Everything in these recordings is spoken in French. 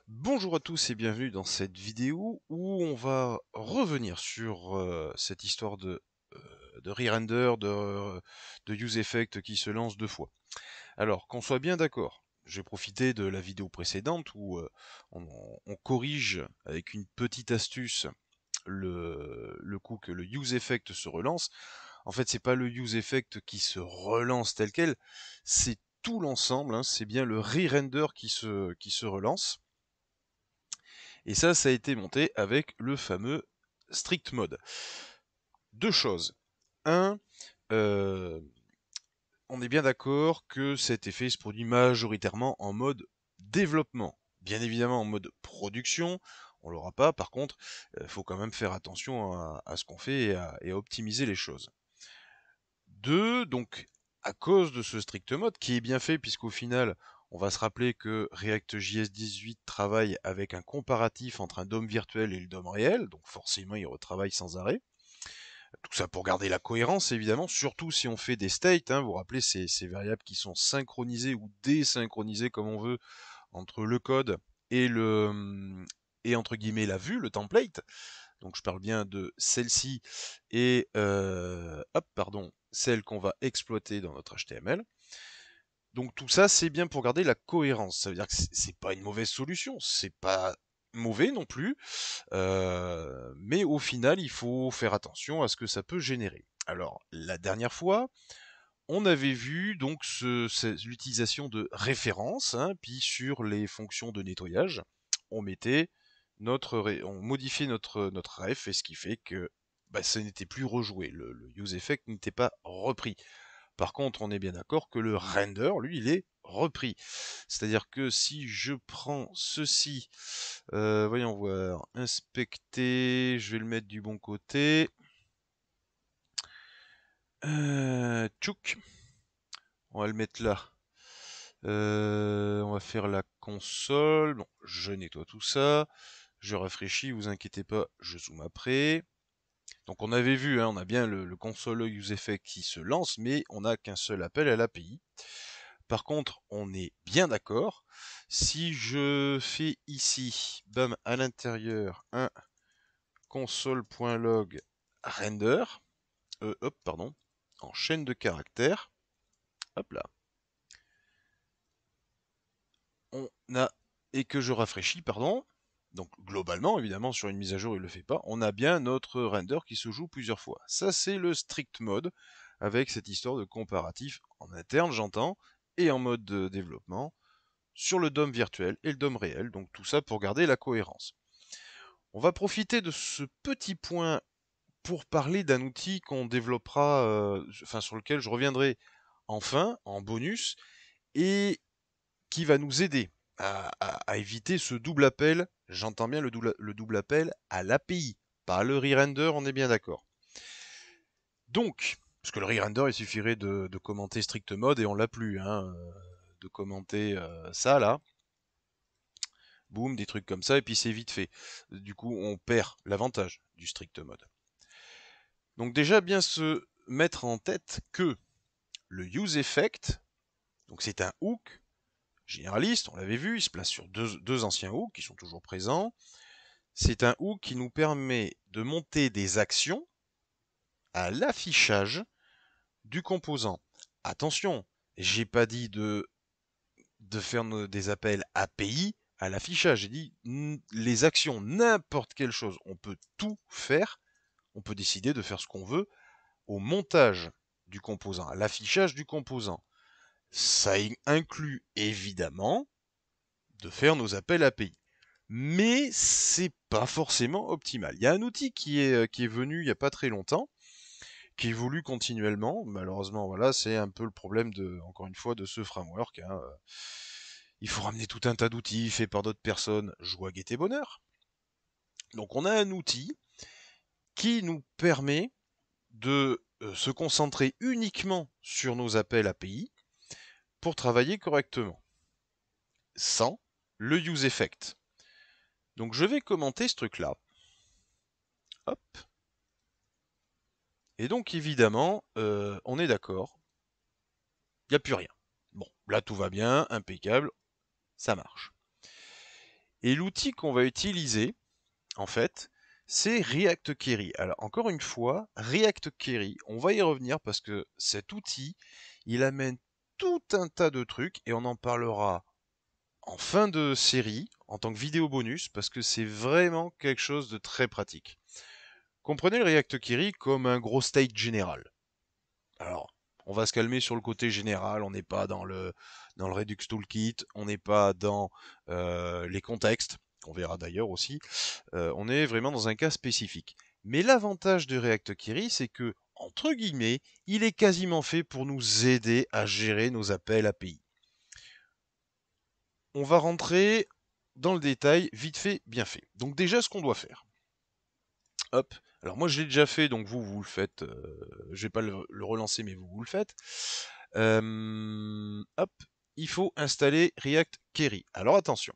Bonjour à tous et bienvenue dans cette vidéo où on va revenir sur cette histoire de re-render, de use effect qui se lance deux fois. Alors, qu'on soit bien d'accord, j'ai profité de la vidéo précédente où on corrige avec une petite astuce le coup que le use effect se relance. En fait, c'est pas le use effect qui se relance tel quel, c'est tout l'ensemble, hein, c'est bien le re-render qui se relance. Et ça a été monté avec le fameux strict mode. Deux choses. Un, euh, on est bien d'accord que cet effet se produit majoritairement en mode développement. Bien évidemment en mode production, on l'aura pas. Par contre, il faut quand même faire attention à ce qu'on fait et à optimiser les choses. Deux, donc à cause de ce strict mode, qui est bien fait puisqu'au final, on va se rappeler que React.js 18 travaille avec un comparatif entre un DOM virtuel et le DOM réel, donc forcément il retravaille sans arrêt. Tout ça pour garder la cohérence évidemment, surtout si on fait des states, hein, vous vous rappelez ces variables qui sont synchronisées ou désynchronisées comme on veut entre le code et et entre guillemets la vue, le template. Donc je parle bien de celle-ci et celle qu'on va exploiter dans notre HTML. Donc tout ça, c'est bien pour garder la cohérence. Ça veut dire que c'est pas une mauvaise solution, c'est pas mauvais non plus, mais au final, il faut faire attention à ce que ça peut générer. Alors la dernière fois, on avait vu donc l'utilisation de références, hein, puis sur les fonctions de nettoyage, on mettait on modifiait notre ref, et ce qui fait que ça n'était plus rejoué, le use effect n'était pas repris. Par contre, on est bien d'accord que le render, lui, il est repris. C'est-à-dire que si je prends ceci, voyons voir, inspecter, je vais le mettre du bon côté. Tchouk, on va le mettre là. On va faire la console. Bon, je nettoie tout ça. Je rafraîchis, vous inquiétez pas, je zoome après. Donc on avait vu, hein, on a bien le console useEffect qui se lance, mais on n'a qu'un seul appel à l'API. Par contre, on est bien d'accord. Si je fais ici, bam, à l'intérieur, un console.log render, hop, pardon, en chaîne de caractères, hop là, on a, et que je rafraîchis, pardon, donc globalement, évidemment, sur une mise à jour, il ne le fait pas, on a bien notre render qui se joue plusieurs fois. Ça, c'est le strict mode, avec cette histoire de comparatif en interne, j'entends, et en mode de développement, sur le DOM virtuel et le DOM réel, donc tout ça pour garder la cohérence. On va profiter de ce petit point pour parler d'un outil qu'on développera, sur lequel je reviendrai enfin, en bonus, et qui va nous aider à éviter ce double appel, j'entends bien le double appel à l'API, pas le re-render, on est bien d'accord. Donc, parce que le re-render, il suffirait de commenter strict mode et on l'a plus, hein, de commenter ça là, boum, des trucs comme ça, et puis c'est vite fait. Du coup, on perd l'avantage du strict mode. Donc déjà, bien se mettre en tête que le use effect, donc c'est un hook généraliste, on l'avait vu, il se place sur deux anciens hooks qui sont toujours présents. C'est un hook qui nous permet de monter des actions à l'affichage du composant. Attention, j'ai pas dit de faire des appels API à l'affichage. J'ai dit les actions, n'importe quelle chose. On peut tout faire. On peut décider de faire ce qu'on veut au montage du composant, à l'affichage du composant. Ça inclut évidemment de faire nos appels API. Mais c'est pas forcément optimal. Il y a un outil qui est venu il n'y a pas très longtemps, qui évolue continuellement. Malheureusement, voilà, c'est un peu le problème encore une fois, de ce framework, hein. Il faut ramener tout un tas d'outils faits par d'autres personnes, joie, gaieté, bonheur. Donc on a un outil qui nous permet de se concentrer uniquement sur nos appels API pour travailler correctement, sans le use effect. Donc je vais commenter ce truc-là. Hop. Et donc évidemment, on est d'accord, il n'y a plus rien. Bon, là tout va bien, impeccable, ça marche. Et l'outil qu'on va utiliser, en fait, c'est React Query. Alors, encore une fois, React Query, on va y revenir parce que cet outil, il amène tout un tas de trucs et on en parlera en fin de série, en tant que vidéo bonus, parce que c'est vraiment quelque chose de très pratique. Comprenez le React Query comme un gros state général. Alors, on va se calmer sur le côté général, on n'est pas dans le Redux Toolkit, on n'est pas dans les contextes, qu'on verra d'ailleurs aussi, on est vraiment dans un cas spécifique. Mais l'avantage de React Query, c'est que, entre guillemets, il est quasiment fait pour nous aider à gérer nos appels API. On va rentrer dans le détail, vite fait, bien fait. Donc déjà, ce qu'on doit faire. Hop. Alors moi, je l'ai déjà fait, donc vous le faites. Je vais pas le relancer, mais vous le faites. Hop. Il faut installer React Query. Alors attention.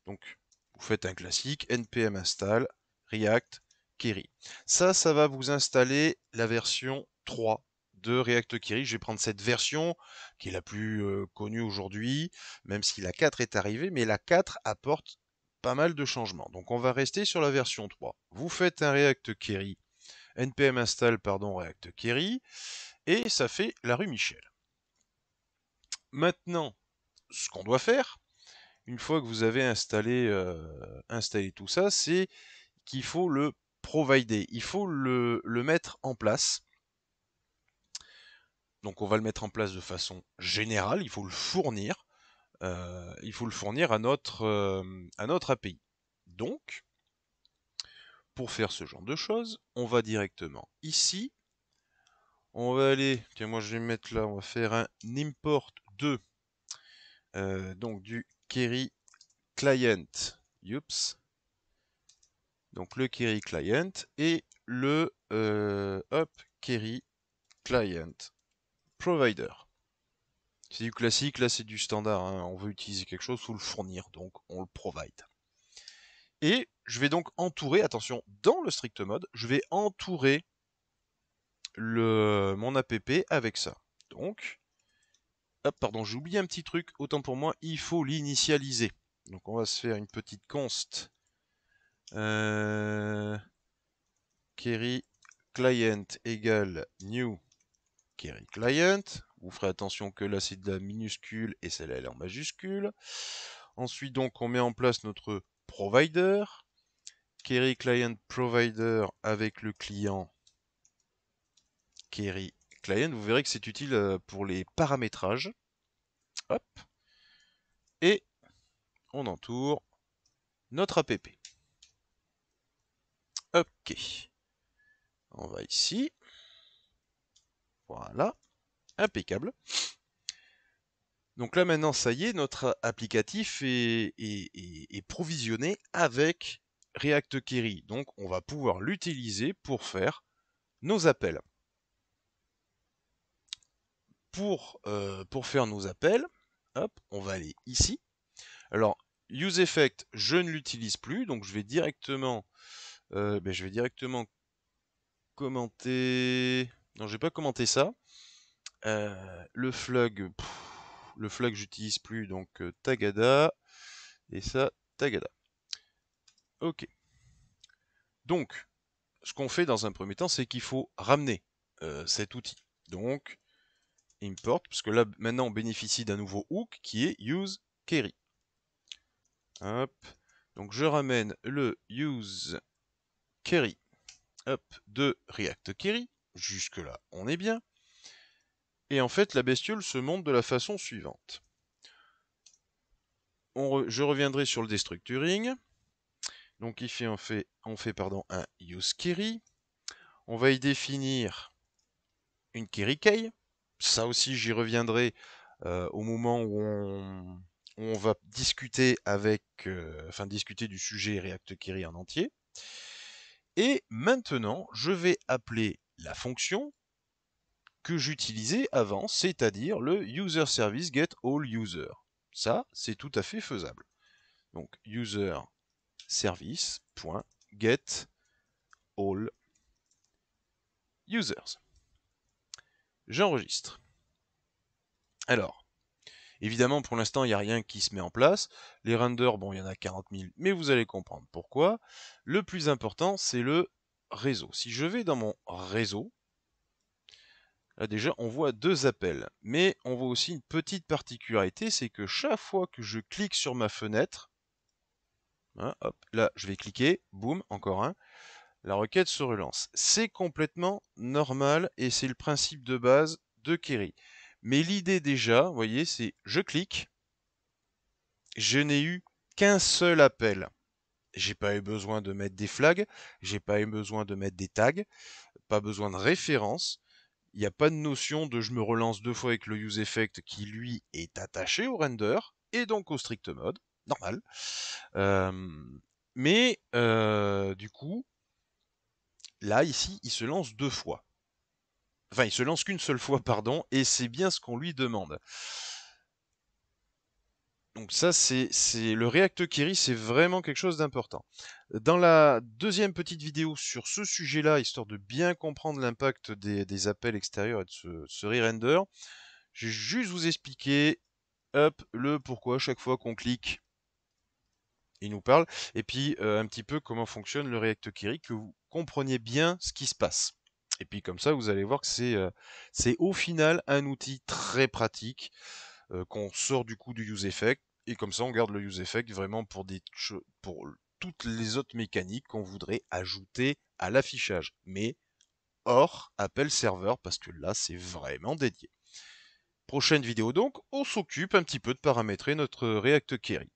Donc, vous faites un classique, npm install React Query. Ça va vous installer la version 3 de React Query. Je vais prendre cette version qui est la plus connue aujourd'hui, même si la 4 est arrivée, mais la 4 apporte pas mal de changements. Donc on va rester sur la version 3. Vous faites un React Query, npm install React Query, et ça fait la rue Michel. Maintenant, ce qu'on doit faire, une fois que vous avez installé tout ça, c'est qu'il faut le provider, il faut le mettre en place. Donc on va le mettre en place de façon générale, il faut le fournir. Il faut le fournir à notre API. Donc, pour faire ce genre de choses, on va directement ici. On va aller, tiens moi je vais mettre là, on va faire un import de donc du query client. Youps. Donc le query client et le query client provider. C'est du classique, là c'est du standard. Hein. On veut utiliser quelque chose, il faut le fournir, donc on le provide. Et je vais donc entourer, attention, dans le strict mode, je vais entourer mon app avec ça. Donc, hop, pardon, j'ai oublié un petit truc, autant pour moi, il faut l'initialiser. Donc on va se faire une petite const query client égale new query client. Vous ferez attention que là c'est de la minuscule et celle-là elle est en majuscule. Ensuite donc on met en place notre provider. Query client provider avec le client query client. Vous verrez que c'est utile pour les paramétrages. Hop. Et on entoure notre app. Ok. On va ici. Voilà. Impeccable. Donc là maintenant, ça y est, notre applicatif est provisionné avec React Query. Donc on va pouvoir l'utiliser pour faire nos appels. Pour faire nos appels, hop, on va aller ici. Alors, useEffect, je ne l'utilise plus, donc je vais directement commenter. Non, je vais pas commenter ça. Le flag, j'utilise plus, donc Tagada. Et ça, Tagada. Ok. Donc, ce qu'on fait dans un premier temps, c'est qu'il faut ramener cet outil. Donc, import, parce que là, maintenant, on bénéficie d'un nouveau hook qui est useQuery. Hop. Donc, je ramène le useQuery de React Query. Jusque-là, on est bien. Et en fait, la bestiole se monte de la façon suivante. Je reviendrai sur le destructuring. Donc ici, on fait un useQuery. On va y définir une query key. Ça aussi, j'y reviendrai au moment où on va discuter discuter du sujet React Query en entier. Et maintenant, je vais appeler la fonction que j'utilisais avant, c'est-à-dire le user service get all user. Ça, c'est tout à fait faisable. Donc user service.get all users. J'enregistre. Alors, Évidemment, pour l'instant, il n'y a rien qui se met en place. Les renders, bon, il y en a 40 000, mais vous allez comprendre pourquoi. Le plus important, c'est le réseau. Si je vais dans mon réseau, là déjà, on voit 2 appels. Mais on voit aussi une petite particularité, c'est que chaque fois que je clique sur ma fenêtre, hein, hop, là, je vais cliquer, boum, encore un, la requête se relance. C'est complètement normal et c'est le principe de base de Query. Mais l'idée déjà, vous voyez, c'est je clique, je n'ai eu qu'un seul appel. J'ai pas eu besoin de mettre des flags, j'ai pas eu besoin de mettre des tags, pas besoin de référence. Il n'y a pas de notion de je me relance 2 fois avec le useEffect qui lui est attaché au render et donc au strict mode, normal. Mais du coup, là ici, il se lance 2 fois. Enfin, il se lance qu'une seule fois, pardon, et c'est bien ce qu'on lui demande. Donc ça, c'est le React Query, c'est vraiment quelque chose d'important. Dans la deuxième petite vidéo sur ce sujet-là, histoire de bien comprendre l'impact des appels extérieurs et de ce re-render, je vais juste vous expliquer, hop, le pourquoi chaque fois qu'on clique, il nous parle, et puis un petit peu comment fonctionne le React Query, que vous compreniez bien ce qui se passe. Et puis comme ça, vous allez voir que c'est au final un outil très pratique qu'on sort du coup du useEffect, et comme ça on garde le useEffect vraiment pour toutes les autres mécaniques qu'on voudrait ajouter à l'affichage, mais hors appel serveur, parce que là c'est vraiment dédié. Prochaine vidéo donc, on s'occupe un petit peu de paramétrer notre React Query.